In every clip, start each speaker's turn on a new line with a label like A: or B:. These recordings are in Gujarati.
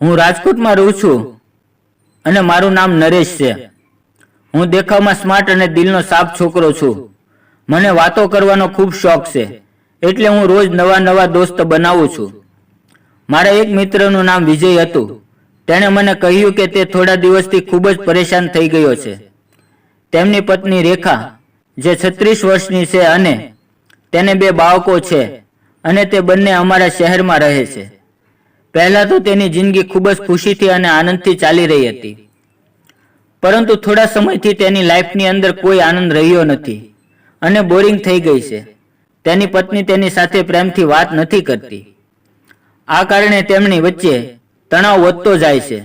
A: હું રાજકોટમાં રહું છું અને મારું નામ નરેશ છે. હું દેખાવમાં સ્માર્ટ અને દિલનો સાફ છોકરો છું. મને વાતો કરવાનો ખૂબ શોખ છે, એટલે હું રોજ નવા નવા દોસ્ત બનાવું છું. મારા એક મિત્રનું નામ વિજય હતું. તેણે મને કહ્યું કે તે થોડા દિવસથી ખૂબ જ પરેશાન થઈ ગયો છે. તેમની પત્ની રેખા, જે 36 વર્ષની છે અને તેને 2 બાળકો છે અને તે બંને અમારા શહેરમાં રહે છે. પહેલાં તો તેની જિંદગી ખૂબ જ ખુશીથી અને આનંદથી ચાલી રહી હતી, પરંતુ થોડા સમયથી તેની લાઈફની અંદર કોઈ આનંદ રહ્યો નથી અને બોરિંગ થઈ ગઈ છે. તેની પત્ની તેની સાથે પ્રેમથી વાત નથી કરતી. આ કારણે તેમની વચ્ચે તણાવ વધતો જાય છે.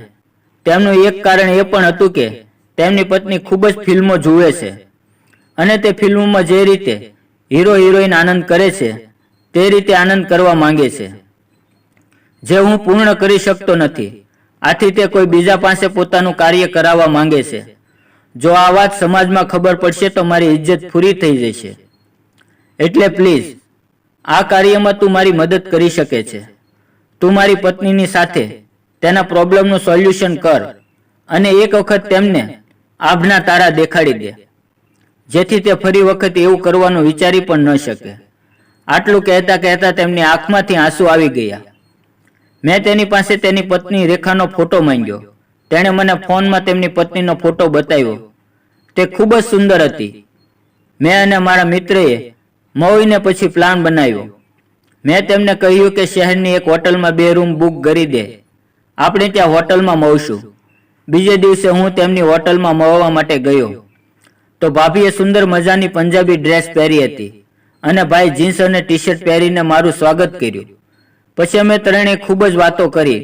A: તેમનું એક કારણ એ પણ હતું કે તેમની પત્ની ખૂબ જ ફિલ્મો જુએ છે અને તે ફિલ્મોમાં જે રીતે હીરો હિરોઈન આનંદ કરે છે તે રીતે આનંદ કરવા માંગે છે, જે હું પૂર્ણ કરી શકતો નથી. આથી તે કોઈ બીજા પાસે પોતાનું કાર્ય કરાવવા માંગે છે. જો આ વાત સમાજમાં ખબર પડશે તો મારી ઇજ્જત પૂરી થઈ જશે. એટલે પ્લીઝ આ કાર્યમાં તું મારી મદદ કરી શકે છે. તું મારી પત્નીની સાથે તેના પ્રોબ્લેમનું સોલ્યુશન કર અને એક વખત તેમને આભના તારા દેખાડી દે, જેથી તે ફરી વખત એવું કરવાનું વિચારી પણ ન શકે. આટલું કહેતા કહેતા તેમની આંખમાંથી આંસુ આવી ગયા. મેં તેની પાસે તેની પત્ની રેખાનો ફોટો માંગ્યો. તેણે મને ફોનમાં તેમની પત્નીનો ફોટો બતાવ્યો. તે ખૂબ જ સુંદર હતી. મેં અને મારા મિત્રએ મળીને પછી પ્લાન બનાવ્યો. મેં તેમને કહ્યું કે શહેરની એક હોટલમાં 2 રૂમ બુક કરી દે. આપણે ત્યાં હોટલમાં મળશું. બીજે દિવસે હું તેમની હોટલમાં મળવા માટે ગયો તો ભાભીએ સુંદર મજાની પંજાબી ડ્રેસ પહેરી હતી અને ભાઈ જીન્સ અને ટી-શર્ટ પહેરીને મારું સ્વાગત કર્યું. પછી અમે ત્રણેય ખૂબ જ વાતો કરી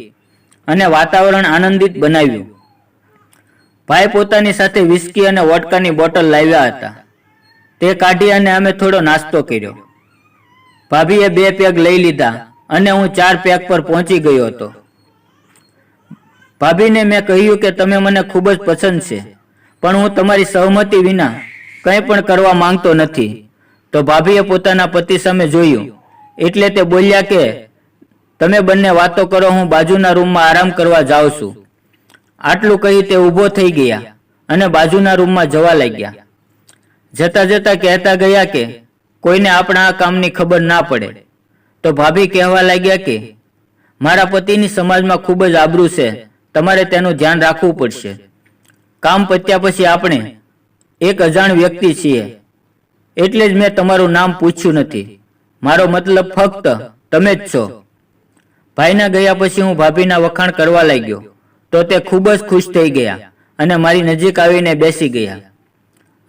A: અને વાતાવરણ આનંદિત બનાવ્યું. ભાઈ પોતાની સાથે વિસ્કી અને વોડકાની બોટલ લાવ્યા હતા. તે કાઢી અને અમે થોડો નાસ્તો કર્યો. ભાભીએ 2 પેગ લઈ લીધા અને હું 4 પેગ પર પહોંચી ગયો હતો. ભાભીને મેં કહ્યું કે તમે મને ખૂબ જ પસંદ છે, પણ હું તમારી સહમતિ વિના કંઈ પણ કરવા માંગતો નથી. તો ભાભીએ પોતાના પતિ સામે જોયું, એટલે તે બોલ્યા કે તમે બંને વાતો કરો, હું બાજુના રૂમમાં આરામ કરવા જાઉં છું. આટલું કહી તે ઊભો થઈ ગયા અને બાજુના રૂમમાં જવા લાગ્યા. જતા જતા કહેતા ગયા કે કોઈને આપણા આ કામની ખબર ના પડે. તો ભાભી કહેવા લાગ્યા કે મારા પતિની સમાજમાં ખૂબ જ આબરૂ છે, તમારે તેનું ધ્યાન રાખવું પડશે. કામ પત્યા પછી આપણે એક અજાણ વ્યક્તિ છીએ, એટલે જ મેં તમારું નામ પૂછ્યું નથી. મારો મતલબ ફક્ત તમે જ છો. ભાઈના ગયા પછી હું ભાભીના વખાણ કરવા લાગ્યો તો તે ખૂબ જ ખુશ થઈ ગયા અને મારી નજીક આવીને બેસી ગયા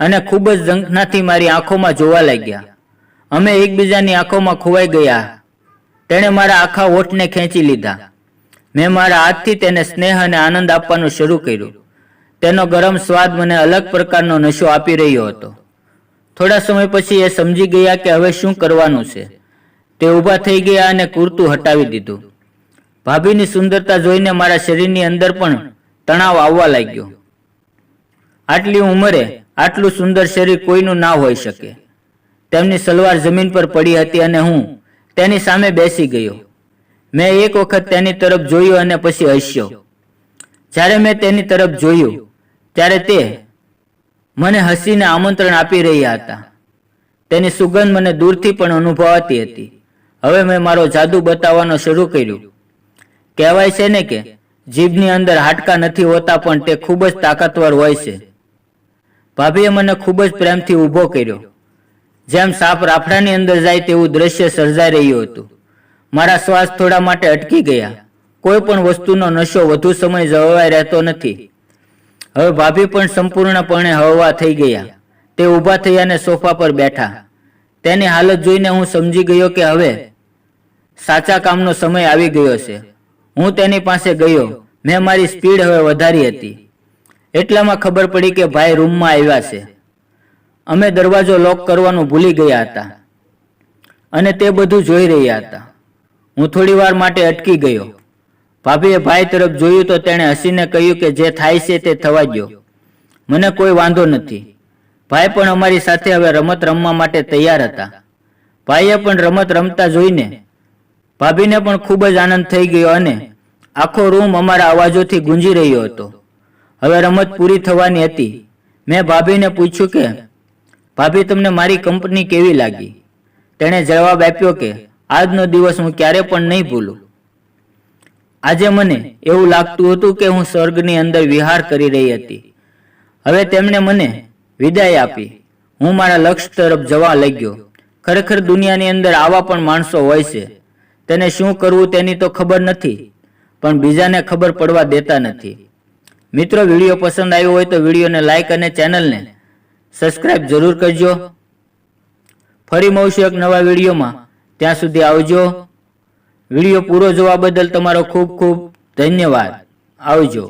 A: અને ખૂબ જ ઝંખનાથી મારી આંખોમાં જોવા લાગ્યા. અમે એકબીજાની આંખોમાં ખોવાઈ ગયા. તેણે મારા આખા હોઠને ખેંચી લીધા. મેં મારા હાથથી તેને સ્નેહ અને આનંદ આપવાનું શરૂ કર્યું. તેનો ગરમ સ્વાદ મને અલગ પ્રકારનો નશો આપી રહ્યો હતો. થોડા સમય પછી એ સમજી ગયા કે હવે શું કરવાનું છે. તે ઊભા થઈ ગયા અને કુર્તું હટાવી દીધું. ભાભીની સુંદરતા જોઈને મારા શરીરની અંદર પણ તણાવ આવવા લાગ્યો. આટલી ઉંમરે આટલું સુંદર શરીર કોઈનું ના હોઈ શકે. તેમની સલવાર જમીન પર પડી હતી અને હું તેની સામે બેસી ગયો. મેં એક વખત તેની તરફ જોયું અને પછી હસ્યો. જ્યારે મેં તેની તરફ જોયું ત્યારે તે મને હસીને આમંત્રણ આપી રહ્યા હતા. તેની સુગંધ મને દૂરથી પણ અનુભવાતી હતી. હવે મેં મારો જાદુ બતાવવાનો શરૂ કર્યું. કહેવાય છે ને કે જીભની અંદર હાડકાં નથી હોતા, પણ તે ખૂબ જ તાકાતવર હોય છે. ભાભીએ મને ખૂબ જ પ્રેમથી ઊભો કર્યો. જેમ સાપ રાફડાની અંદર જાય તેવું દ્રશ્ય સર્જાઈ રહ્યું હતું. મારા શ્વાસ થોડા માટે અટકી ગયા. કોઈ પણ વસ્તુનો નશો વધુ સમય જળવાઈ રહેતો નથી. હવે ભાભી પણ સંપૂર્ણપણે હળવા થઈ ગયા. તે ઊભા થઈ અને સોફા પર બેઠા. તેની હાલત જોઈને હું સમજી ગયો કે હવે સાચા કામનો સમય આવી ગયો છે. હું તેની પાસે ગયો. મેં મારી સ્પીડ હવે વધારી હતી. એટલામાં ખબર પડી કે ભાઈ રૂમમાં આવ્યા છે. અમે દરવાજો લોક કરવાનું ભૂલી ગયા હતા અને તે બધું જોઈ રહ્યા હતા. હું થોડી વાર માટે અટકી ગયો. ભાભીએ ભાઈ તરફ જોયું તો તેણે હસીને કહ્યું કે જે થાય છે તે થવા દો, મને કોઈ વાંધો નથી. ભાઈ પણ અમારી સાથે હવે રમત રમવા માટે તૈયાર હતા. ભાઈએ પણ રમત રમતા જોઈને ભાભીને પણ ખૂબ જ આનંદ થઈ ગયો અને આખો રૂમ અમારા અવાજોથી ગુંજી રહ્યો હતો. હવે રમત પૂરી થવાની હતી. મેં ભાભીને પૂછ્યું કે ભાભી, તમને મારી કંપની કેવી લાગી? તેણે જવાબ આપ્યો કે આજનો દિવસ હું ક્યારે પણ નહીં ભૂલું. આજે મને એવું લાગતું હતું કે હું સ્વર્ગની અંદર વિહાર કરી રહી હતી. હવે તેમણે મને વિદાય આપી. હું મારા લક્ષ્ય તરફ જવા લાગ્યો. ખરેખર દુનિયાની અંદર આવા પણ માણસો હોય છે. તેને શું કરવું તેની તો ખબર નથી, પણ બીજાને ખબર પડવા દેતા નથી. મિત્રો, વિડીયો પસંદ આવ્યો હોય તો વિડીયોને લાઈક અને ચેનલને સબસ્ક્રાઇબ જરૂર કરજો. ફરી મળશું એક નવા વિડીયોમાં. ત્યાં સુધી આવજો. વિડીયો પૂરો જોવા બદલ તમારો ખૂબ ખૂબ ધન્યવાદ. આવજો.